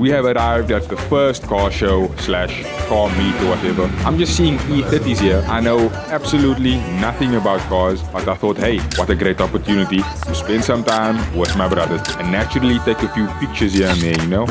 we have arrived at the first car show slash car meet or whatever. I'm just seeing E30s here. I know absolutely nothing about cars, but I thought, hey, what a great opportunity to spend some time with my brothers and naturally take a few pictures here and there, you know.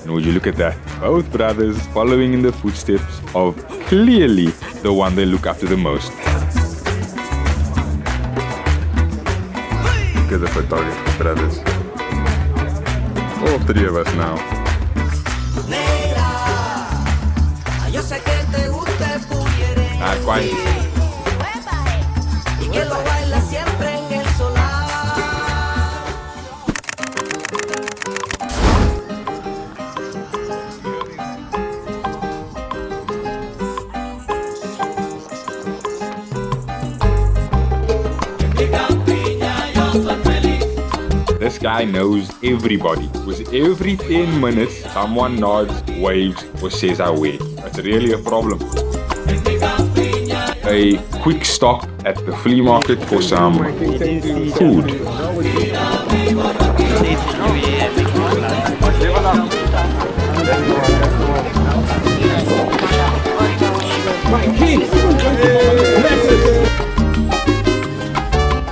And would you look at that? Both brothers following in the footsteps of clearly the one they look up to the most. Look at the photography brothers. All three of us now. This guy knows everybody, because every 10 minutes someone nods, waves or says I wear. It's really a problem. A quick stop at the flea market for some food.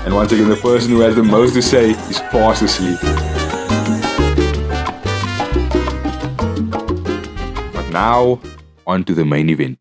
And once again, the person who has the most to say is fast asleep. But now, on to the main event.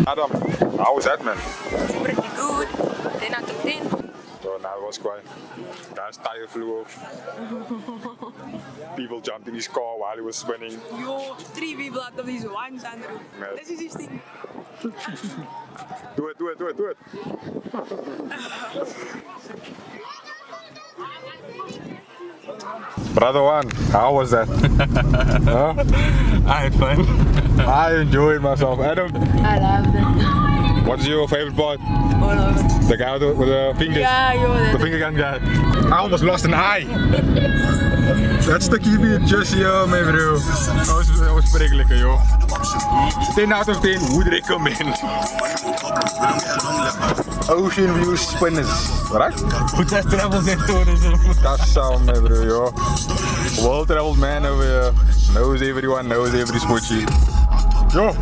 Adam, how was that, man? Pretty good. 10 out of 10. So that was quite. Guy's tire flew off. People jumped in his car while he was spinning. Yo, 3 people out of these ones on the roof. Man. This is his thing. Do it. Brother one, how was that? Huh? I had fun. I enjoyed myself. Adam? I loved it. What's your favorite part? Oh, no. The guy with the fingers? Ja, joh. The finger gun guy. I almost lost an eye. That stukje hier, just here, my bro. Dat was sprekelijk, joh. 10 out of 10, would recommend. Ocean view spinners. Right? Goed as travels and tourism. That's sound, my bro, yo. Well traveled man over here. Knows everyone, knows every smoochie. Yo.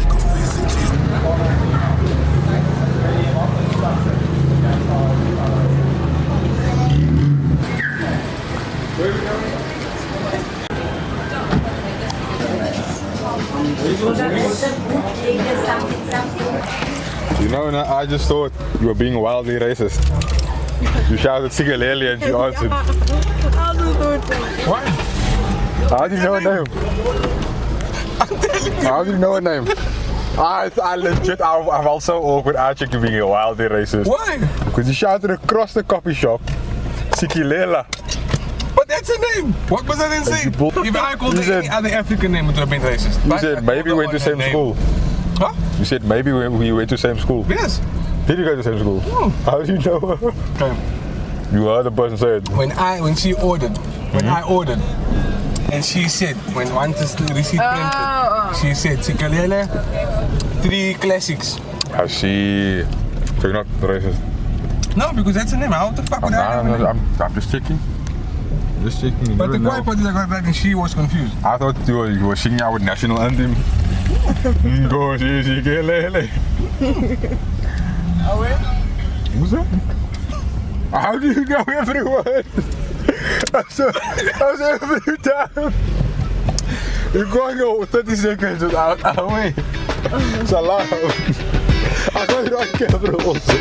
You know, I just thought you were being wildly racist. You shouted Sigalele and she answered. What? How do you know her name? How do you know her name? I legit, I felt so awkward actually you being wildly racist. Why? Because you shouted across the coffee shop, Sikilela. But that's a name. What was I then saying? If I called any other African name, it would have been racist. You said maybe we went to the same school. Huh? You said maybe we went to the same school. Yes. Did you go to the same school? No. How do you know her? Okay. You heard the person say it. When she ordered, I ordered, and she said, when one receipt printed, she said, Sikalele, 3 classics. I see. So you're not racist? No, because that's a name. How the fuck would I know? I'm just checking. Just checking. But the quiet part is I got back and she was confused. I thought you were singing our national anthem. Go see Sikalele. Oh, wait. Who's that? How do you know every word? That's every time. You're going over 30 seconds without away. Salam. I thought you don't care for also.